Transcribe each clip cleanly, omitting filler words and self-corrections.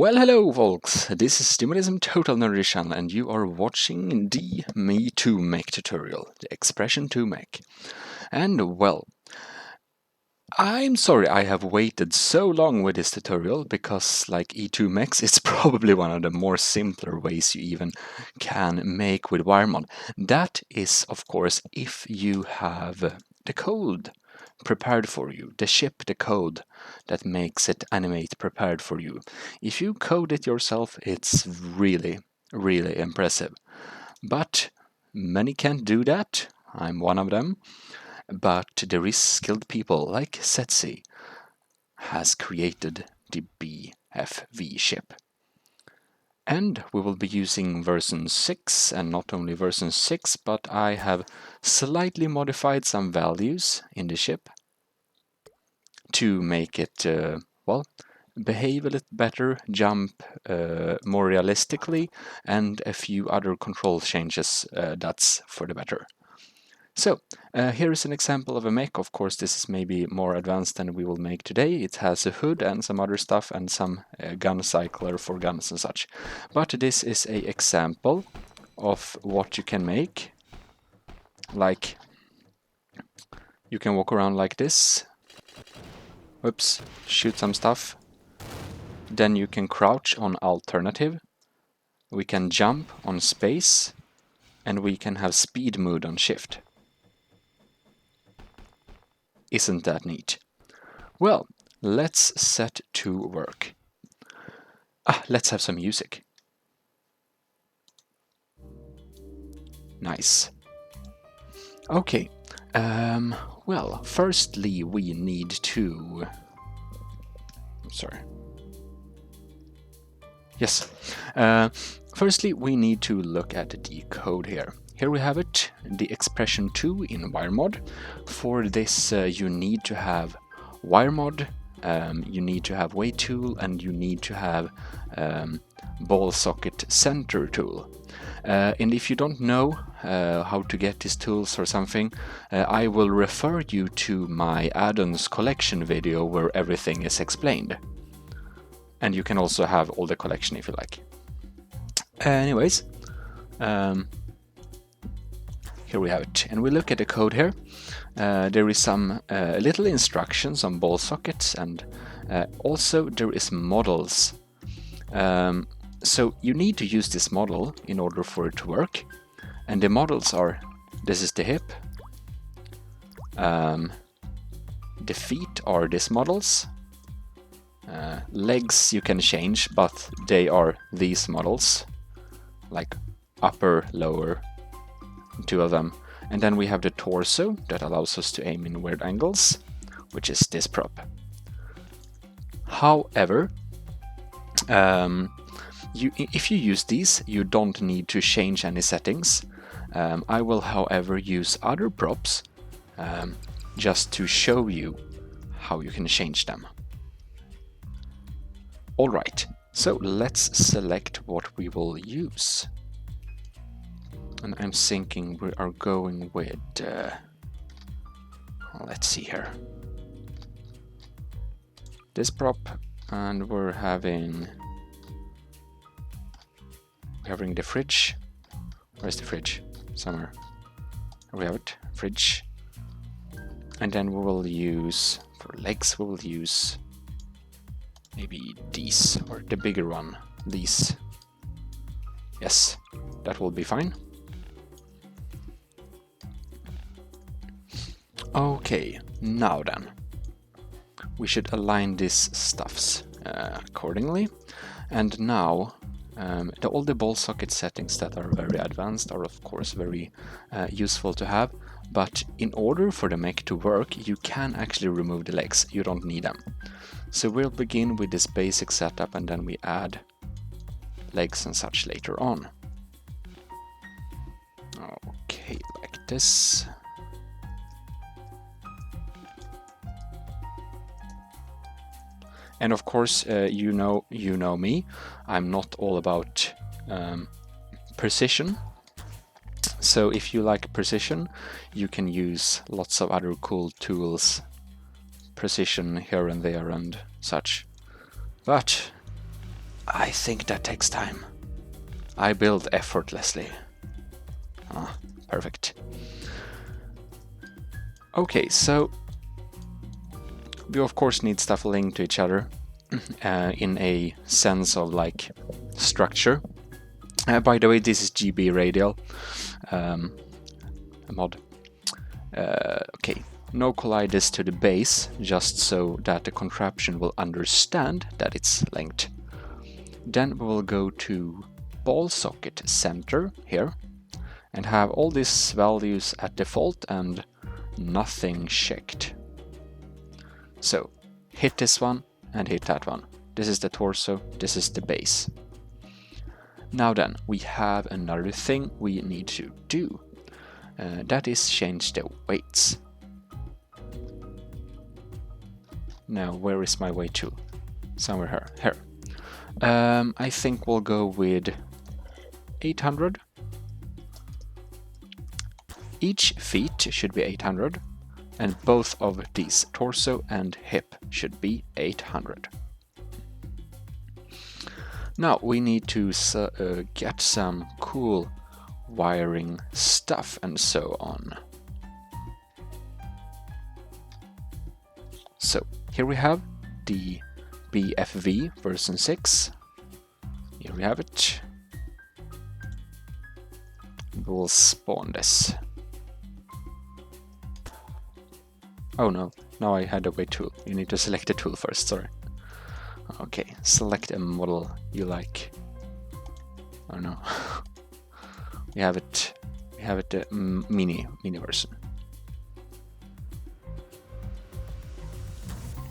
Well, hello folks, this is Gmodism Total Nerdy Channel and you are watching the Me Too Mech tutorial, the Expression 2 Mech. And well, I'm sorry I have waited so long with this tutorial because like E2 Mechs, it's probably one of the more simpler ways you even can make with Wiremod. That is of course if you have the code prepared for you, the ship, the code that makes it animate prepared for you. If you code it yourself, it's really impressive. But many can't do that. I'm one of them. But there is skilled people like Setsi has created the BFV ship. And we will be using version 6, and not only version 6, but I have slightly modified some values in the ship to make it, well, behave a little better, jump more realistically, and a few other control changes that's for the better. So, here is an example of a mech. Of course, this is maybe more advanced than we will make today. It has a hood and some other stuff and some gun cycler for guns and such. But this is an example of what you can make. Like, you can walk around like this. Whoops, shoot some stuff. Then you can crouch on alternative. We can jump on space. And we can have speed mode on shift. Isn't that neat? Well, let's set to work. Let's have some music. Nice. Okay. Well, firstly we need to... Sorry. Yes. Firstly we need to look at the code here. Here we have it, the expression 2 in Wiremod. For this you need to have Wiremod, you need to have weight tool, and you need to have ball socket center tool. And if you don't know how to get these tools or something, I will refer you to my add-ons collection video where everything is explained. And you can also have all the collection if you like. Anyways, here we have it, and we look at the code here. There is some little instructions on ball sockets, and also there is models. So you need to use this model in order for it to work. And the models are, this is the hip. The feet are these models. Legs you can change, but they are these models. Like upper, lower, two of them. And then we have the torso that allows us to aim in weird angles, which is this prop. However, if you use these, you don't need to change any settings. I will, however, use other props just to show you how you can change them. Alright, so let's select what we will use. And I'm thinking we are going with, let's see here, this prop, and we're having the fridge. Where's the fridge? Somewhere. Here we have it, fridge. And then we will use, for legs, we will use maybe these, or the bigger one, these. Yes, that will be fine. Okay, now then, we should align these stuffs accordingly. And now, all the ball socket settings that are very advanced are of course very useful to have. But in order for the mech to work, you can actually remove the legs. You don't need them. So we'll begin with this basic setup, and then we add legs and such later on. Okay, like this. And of course, you know me, I'm not all about precision. So if you like precision, you can use lots of other cool tools, precision here and there and such. But I think that takes time. I build effortlessly. Ah, perfect. Okay, so we of course need stuff linked to each other in a sense of like structure. By the way, this is GB Radial mod. Okay, no collide this to the base, just so that the contraption will understand that it's linked. Then we will go to ball socket center here and have all these values at default and nothing checked. So hit this one and hit that one. This is the torso, this is the base. Now then, we have another thing we need to do. That is change the weights. Now, where is my weight tool? Somewhere here. I think we'll go with 800. Each feet should be 800, and both of these, torso and hip, should be 800. Now we need to get some cool wiring stuff and so on. So here we have the BFV version 6. Here we have it. We'll spawn this. Oh no, now I had a weight tool. You need to select a tool first, sorry. Okay, select a model you like. Oh no. we have it the mini version.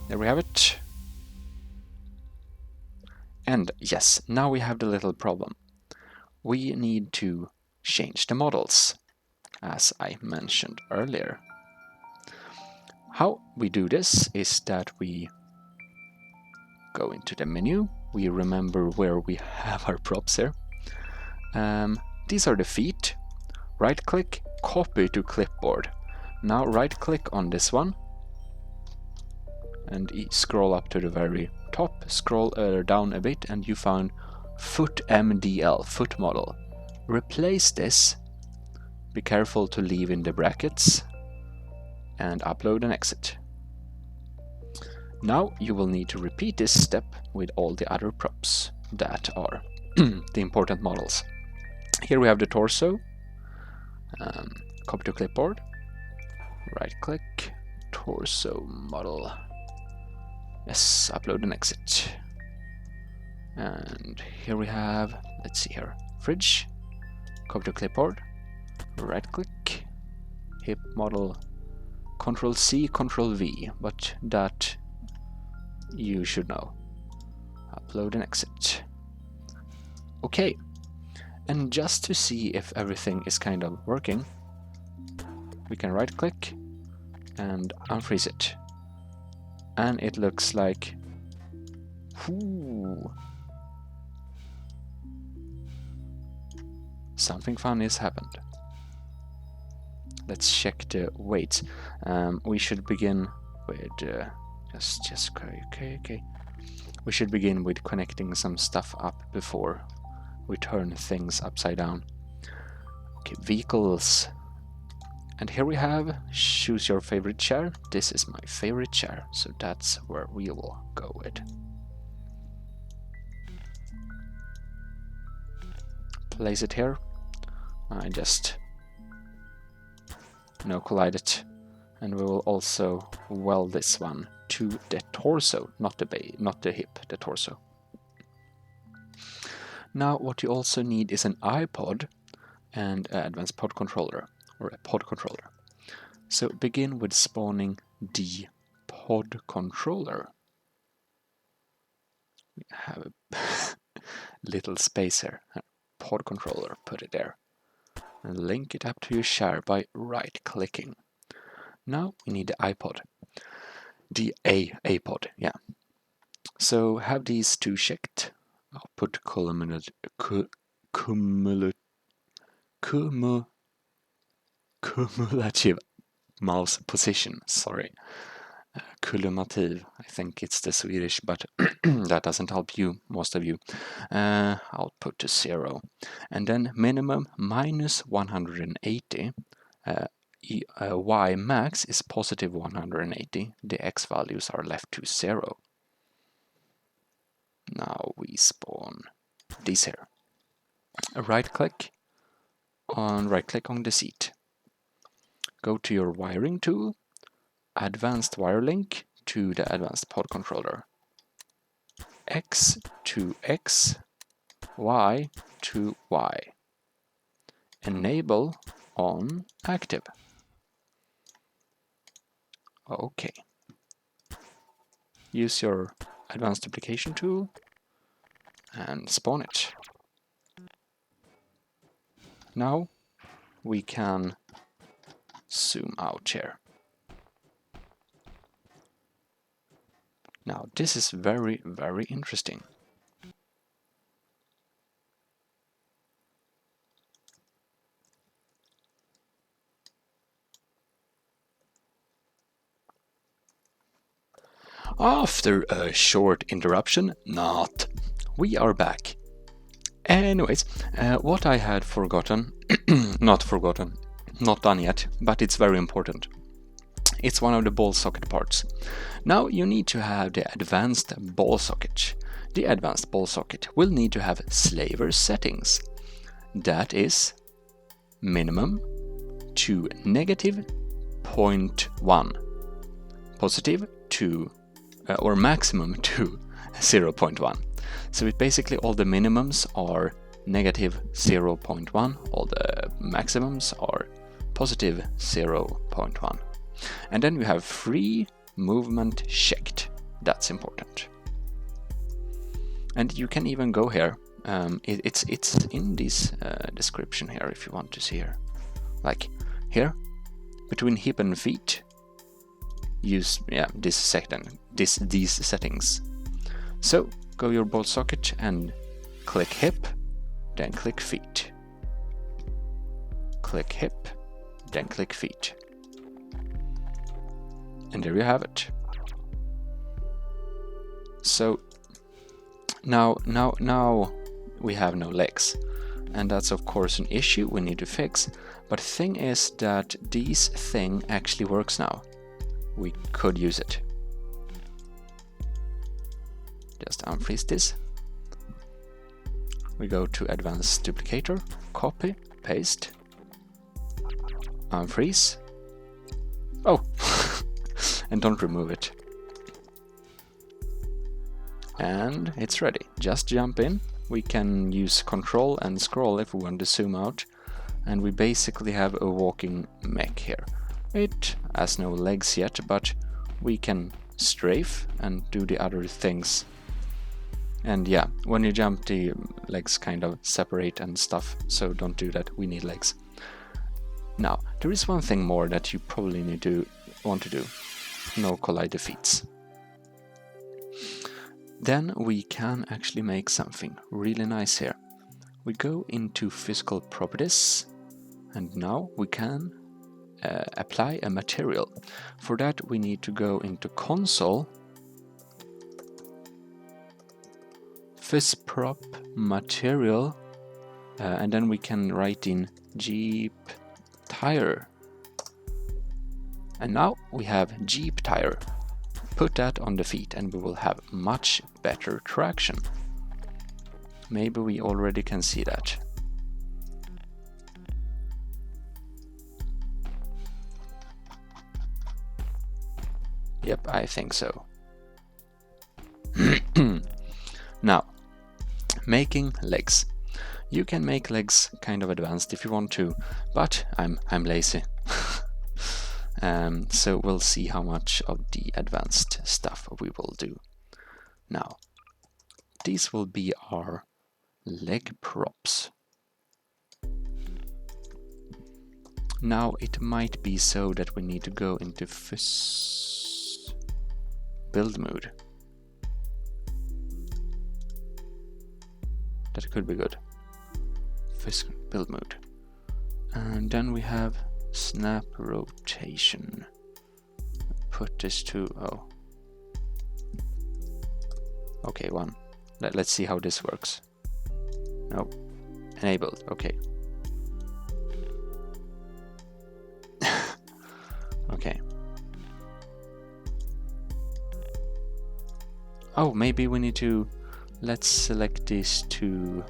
There we have it. And yes, now we have the little problem. We need to change the models, as I mentioned earlier. How we do this is that we go into the menu, we remember where we have our props here. These are the feet. Right click, copy to clipboard. Now right click on this one and scroll up to the very top, scroll down a bit and you found foot MDL, foot model. Replace this, be careful to leave in the brackets, and upload and exit. Now you will need to repeat this step with all the other props that are the important models. Here we have the torso, copy to clipboard, right click, torso model, yes, upload and exit. And here we have, let's see here, fridge, copy to clipboard, right click, hip model, Control C, Control V, but that you should know. Upload and exit. Okay, and just to see if everything is kind of working, we can right click and unfreeze it. And it looks like, whoo, something funny has happened. Let's check the weights. We should begin with okay. We should begin with connecting some stuff up before we turn things upside down. Okay, vehicles. And here we have choose your favorite chair. This is my favorite chair, so that's where we will go with. Place it here. I just collide it, and we will also weld this one to the torso, not the hip, the torso. Now what you also need is an iPod and an advanced pod controller, or a pod controller. So begin with spawning the pod controller. We have a little space here. Pod controller, put it there. And link it up to your share by right clicking. Now we need the iPod. The A-pod, yeah. So have these two checked. I'll put cumulative mouse position, sorry. Kulmativ, I think it's the Swedish, but that doesn't help you, most of you. Output to 0. And then minimum minus 180. Y max is positive 180. The X values are left to 0. Now we spawn these here. Right click on the seat. Go to your wiring tool, advanced wire link to the advanced pod controller. X to X, Y to Y. Enable on active. Okay. Use your advanced duplication tool and spawn it. Now we can zoom out here. Now this is very, very interesting. After a short interruption, we are back. Anyways, what I had forgotten, not done yet, but it's very important. It's one of the ball socket parts. Now you need to have the advanced ball socket. The advanced ball socket will need to have slaver settings. That is minimum to negative 0.1, positive to or maximum to 0.1. So it basically all the minimums are negative 0.1, all the maximums are positive 0.1. And then we have free movement checked. That's important. And you can even go here. It's in this description here if you want to see here. Like here, between hip and feet, use these settings. So go your ball socket and click hip, then click feet. Click hip, then click feet. And there you have it. So now we have no legs, and that's of course an issue we need to fix. But the thing is that this thing actually works now. We could use it. Just unfreeze this. We go to advanced duplicator, copy, paste, unfreeze. Oh, and don't remove it. And it's ready. Just jump in. We can use control and scroll if we want to zoom out. And we basically have a walking mech here. It has no legs yet, but we can strafe and do the other things. And yeah, when you jump, the legs kind of separate and stuff, so don't do that, we need legs. Now, there is one thing more that you probably want to do. No collide defeats. Then we can actually make something really nice here. We go into physical properties, and now we can apply a material. For that we need to go into console, physprop material, and then we can write in jeeptire. And now we have jeeptire. Put that on the feet and we will have much better traction. Maybe we already can see that. Yep, I think so. Now, making legs. You can make legs kind of advanced if you want to, but I'm lazy. So we'll see how much of the advanced stuff we will do. Now, these will be our leg props. Now it might be so that we need to go into build mode. That could be good. Build mode. And then we have snap rotation. put this to... Oh. Okay, one. Let's see how this works. No. Enabled. Okay. Okay. Oh, maybe we need to... Let's select this to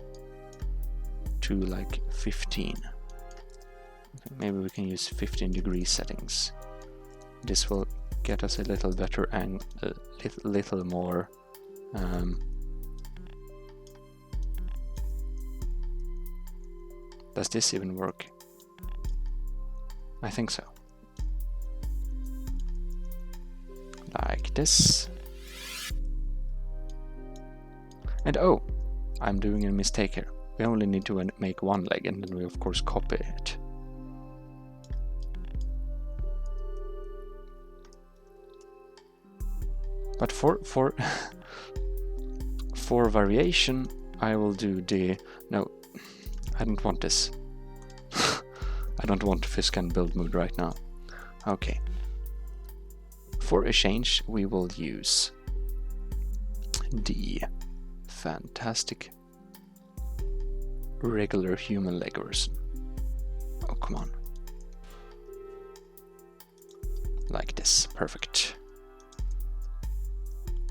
like 15. Maybe we can use 15 degree settings. This will get us a little better and a little more does this even work? I think so. Like this. And oh, I'm doing a mistake here. We only need to make one leg, and then we of course copy it. But for for variation, I will do the... No, I don't want this. I don't want Fiscan build mode right now. Okay. For a change, we will use the fantastic regular human leg version. Oh, come on. Like this. Perfect.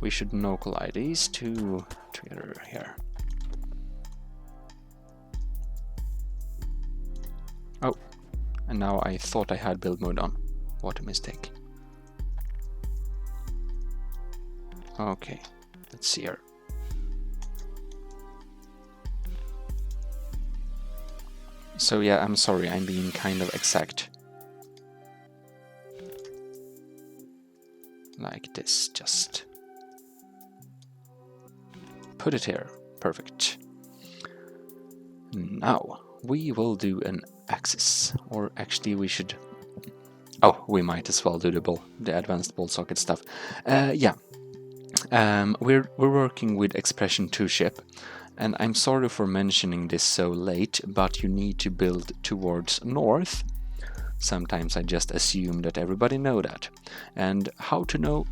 We should no collide these two together here. Oh, and now I thought I had build mode on. What a mistake. Okay, let's see here. So yeah, I'm sorry, I'm being kind of exact. Like this, just put it here. Perfect. Now we will do an axis, or actually we should... Oh, we might as well do the advanced ball socket stuff. Yeah. We're working with expression 2 ship, and I'm sorry for mentioning this so late, but you need to build towards north. Sometimes I just assume that everybody know that. And how to know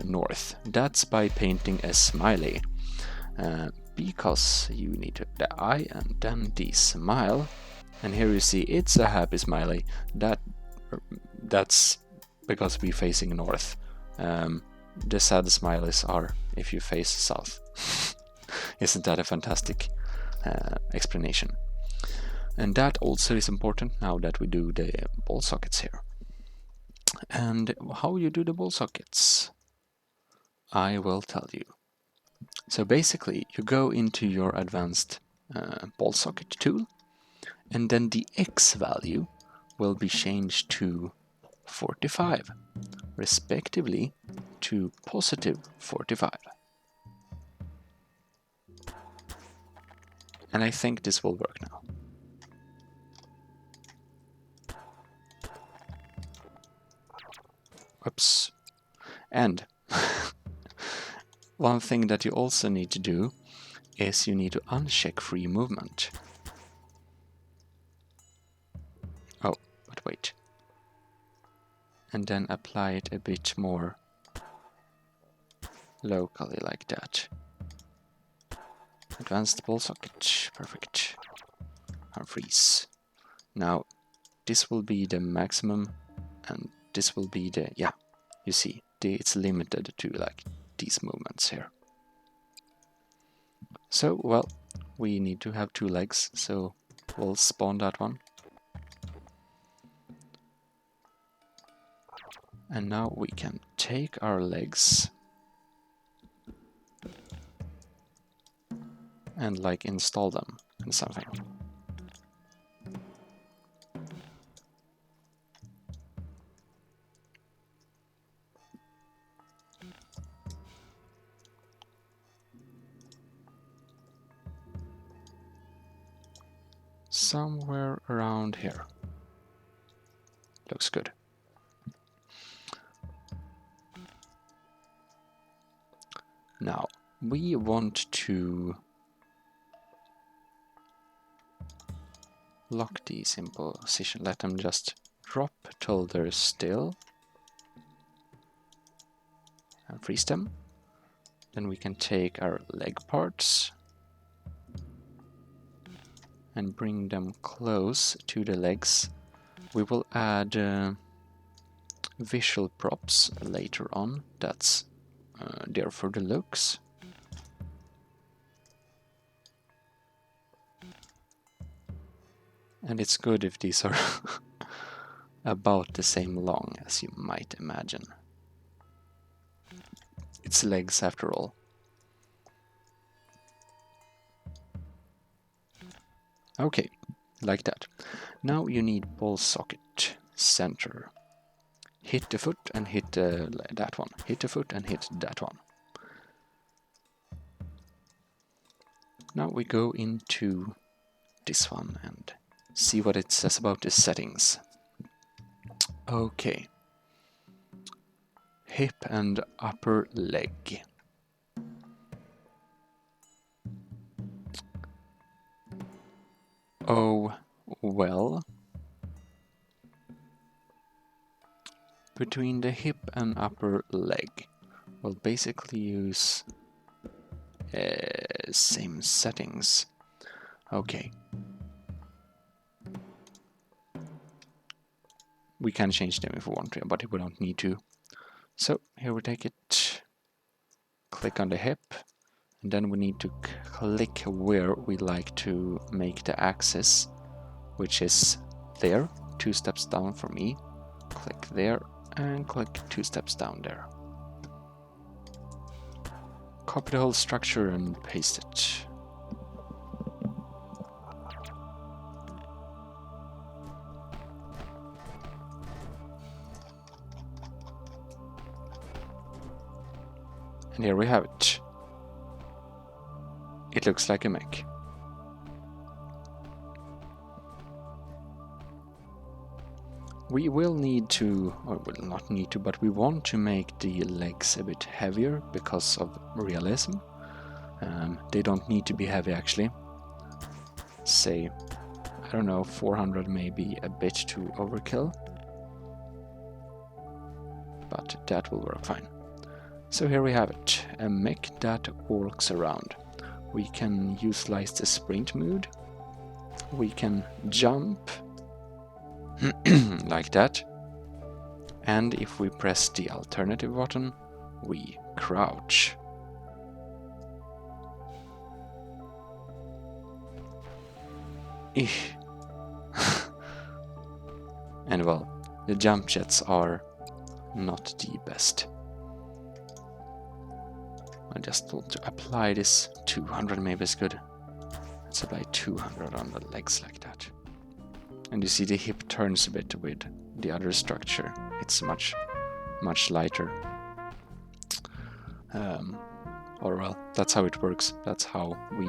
north? That's by painting a smiley. Because you need the eye and then the smile. And here you see it's a happy smiley. That's because we're facing north. The sad smileys are if you face south. Isn't that a fantastic explanation? And that also is important now that we do the ball sockets here. And how you do the ball sockets, I will tell you. So basically you go into your advanced ball socket tool, and then the X value will be changed to 45, respectively to positive 45. And I think this will work now. Oops. And one thing that you also need to do is you need to uncheck free movement. Oh, but wait. And then apply it a bit more locally like that. Advanced ball socket, perfect. Unfreeze. Now, this will be the maximum, and this will be the, yeah, you see, it's limited to like these movements here. So, well, we need to have 2 legs, so we'll spawn that one. And now we can take our legs and like install them in something. Somewhere around here. Looks good. Now, we want to lock these in position. Let them just drop till they're still. and freeze them. Then we can take our leg parts and bring them close to the legs. We will add visual props later on. That's there for the looks. And it's good if these are about the same long as you might imagine. It's legs after all. Okay, like that. Now you need ball socket center. Hit the foot and hit that one. Hit the foot and hit that one. Now we go into this one and see what it says about the settings. Okay. Hip and upper leg. Oh, well. Between the hip and upper leg, we'll basically use same settings. Okay. We can change them if we want to, but we don't need to. So here we take it, click on the hip, and then we need to click where we like to make the axis, which is there, 2 steps down for me. Click there and click 2 steps down there. Copy the whole structure and paste it. And here we have it. It looks like a mech. We will need to, or will not need to, but we want to make the legs a bit heavier because of realism. They don't need to be heavy actually. Say, I don't know, 400 may be a bit too overkill. But that will work fine. So here we have it, a mech that walks around. We can utilize the sprint mode. We can jump like that. And if we press the alternative button, we crouch. And well, the jump jets are not the best. I just want to apply this 200 maybe is good. Let's apply 200 on the legs like that. And you see the hip turns a bit with the other structure. It's much lighter. Or well, that's how it works. That's how we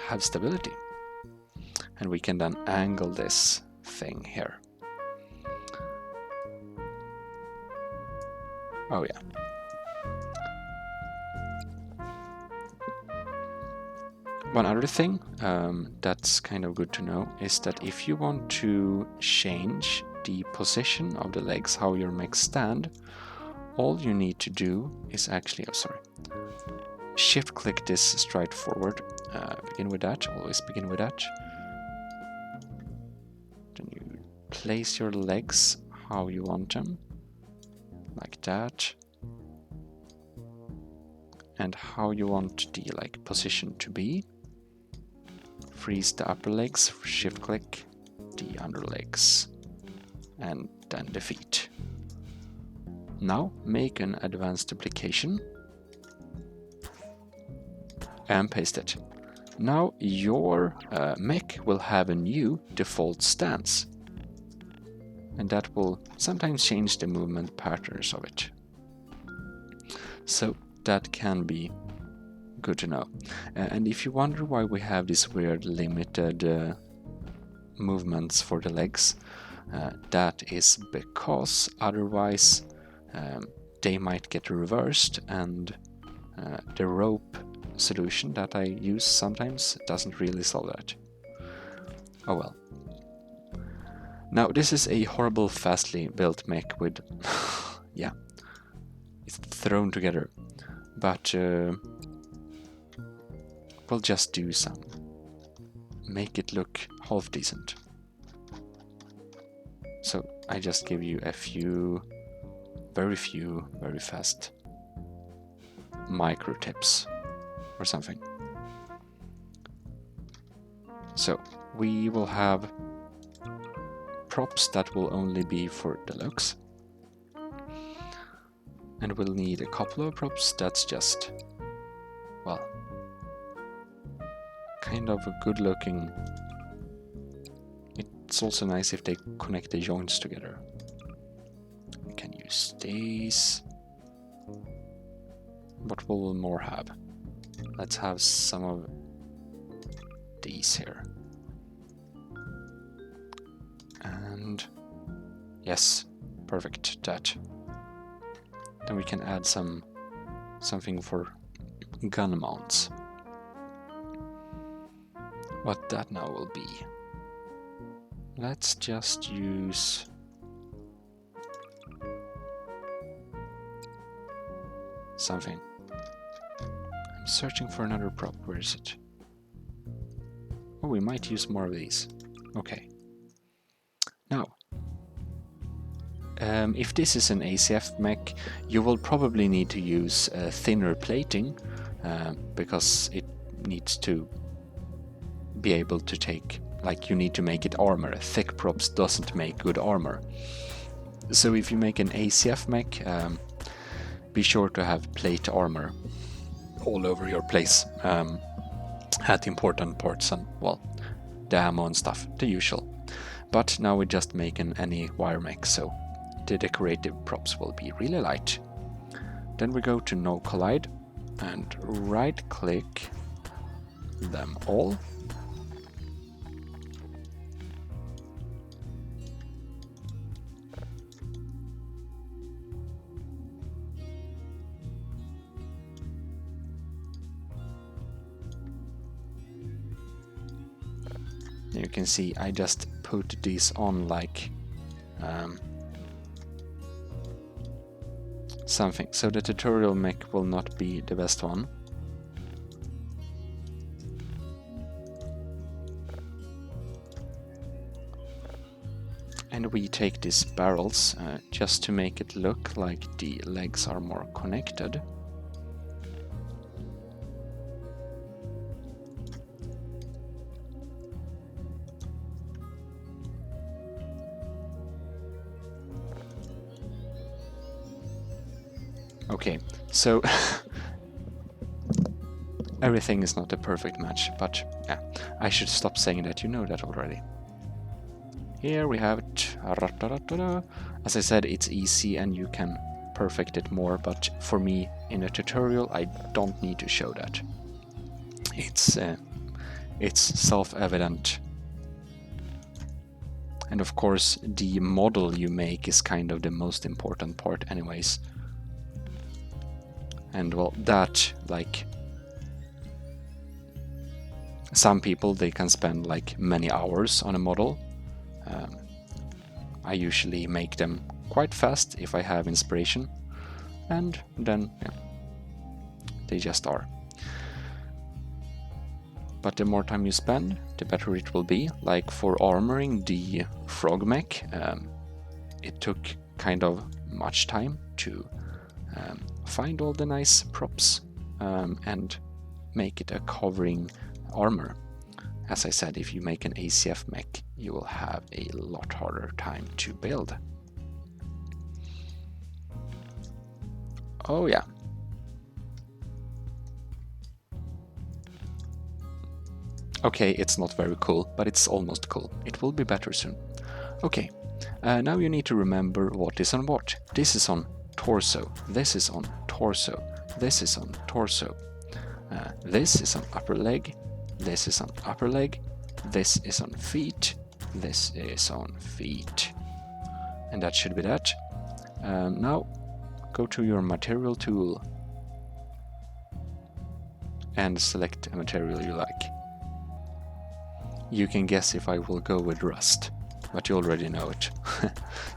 have stability. And we can then angle this thing here. Oh yeah. One other thing that's kind of good to know is that if you want to change the position of the legs, how your mech stand, all you need to do is actually, shift click this straight forward. Begin with that, always begin with that. Then you place your legs how you want them, like that. And how you want the position to be. Freeze the upper legs, shift click the under legs, and then the feet. Now make an advanced application and paste it. Now your mech will have a new default stance, and that will sometimes change the movement patterns of it. So that can be good to know. And if you wonder why we have these weird limited movements for the legs, that is because otherwise they might get reversed, and the rope solution that I use sometimes doesn't really solve that. Oh well. Now this is a horrible fastly built mech with yeah, it's thrown together. But we'll just do some. Make it look half decent. So I just give you a few, very fast micro tips or something. So we will have props that will only be for the looks. And we'll need a couple of props that's just, well, kind of a good looking. It's also nice if they connect the joints together. We can use these. What will we more have? Let's have some of these here. And yes, perfect, that. Then we can add something for gun mounts. What that now will be. Let's just use something. I'm searching for another prop. Where is it? Oh, we might use more of these. Okay. Now, if this is an ACF mech, you will probably need to use thinner plating because it needs to be able to take, like, you need to make it armor. Thick props doesn't make good armor. So if you make an ACF mech, be sure to have plate armor all over your place at important parts and, well, the ammo and stuff, the usual. But now we're just making any wire mech, so the decorative props will be really light. Then we go to no collide and right click them all. You can see I just put these on like something, so the tutorial mech will not be the best one. And we take these barrels just to make it look like the legs are more connected. Okay, so everything is not a perfect match, but yeah, I should stop saying that, you know that already. Here we have it. As I said, it's easy and you can perfect it more, but for me in a tutorial I don't need to show that. It's self-evident. And of course the model you make is kind of the most important part anyways. And well, that, like, some people, they can spend like many hours on a model. I usually make them quite fast if I have inspiration, and then yeah, they just are. But the more time you spend, the better it will be. Like for armoring the frog mech, it took kind of much time to find all the nice props and make it a covering armor. As I said, if you make an ACF mech, you will have a lot harder time to build. Oh yeah. Okay, it's not very cool, but it's almost cool. It will be better soon. Okay, now you need to remember what is on what. This is on torso, this is on torso, this is on torso, this is on upper leg, this is on upper leg, this is on feet, this is on feet. And that should be that. Now go to your material tool and select a material you like. You can guess if I will go with rust, but you already know it.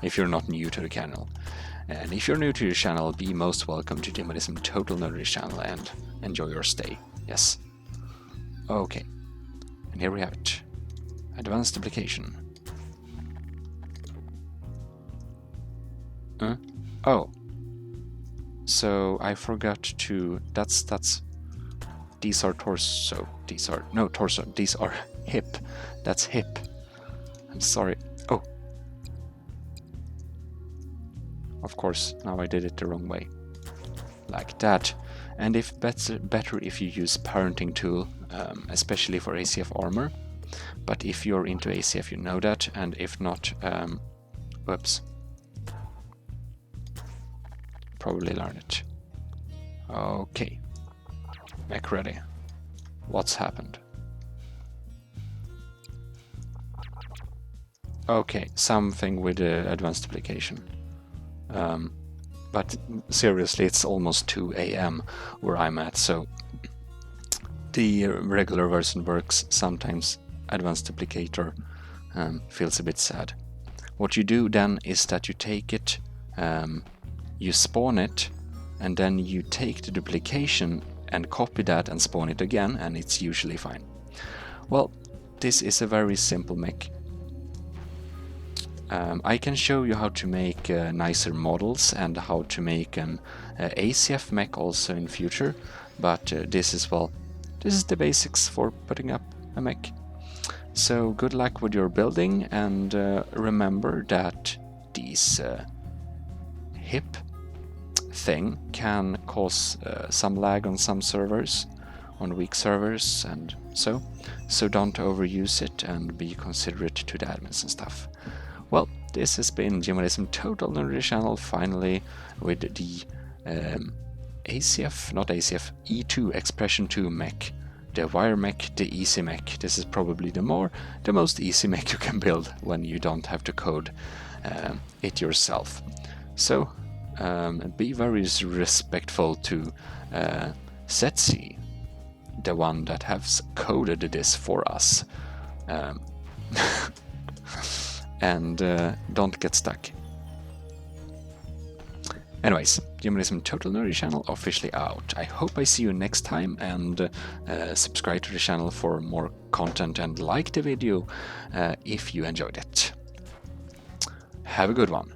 if you're not new to the channel. And if you're new to the channel, be most welcome to Gmodism Total Nerdy channel and enjoy your stay. Yes. Okay. And here we have it. Advanced application. Oh. So I forgot to... These are torso. These are... No, torso. These are hip. That's hip. I'm sorry. Oh. Of course, now I did it the wrong way. Like that. And if better if you use parenting tool, especially for ACF armor. But if you're into ACF, you know that. And if not, whoops. Probably learn it. Okay. Mech ready. What's happened? Okay, something with the advanced application. But seriously, it's almost 2 AM where I'm at, so the regular version works. Sometimes advanced applicator feels a bit sad. What you do then is that you take it, you spawn it, and then you take the duplication and copy that and spawn it again, and it's usually fine. Well, this is a very simple mech. I can show you how to make nicer models and how to make an ACF mech also in future, but this is the basics for putting up a mech. So good luck with your building, and remember that these hip thing can cause some lag on some servers, on weak servers, and so don't overuse it and be considerate to the admins and stuff. Well, this has been Gmodism Total Nerdy channel, finally with the ACF, not ACF, E2 Expression 2 mech, the Wire mech, the easy mech. This is probably the most easy mech you can build when you don't have to code it yourself. So be very respectful to Setsi, the one that has coded this for us. And don't get stuck. Anyways, Gmodism Total Nerdy channel officially out. I hope I see you next time, and subscribe to the channel for more content and like the video if you enjoyed it. Have a good one.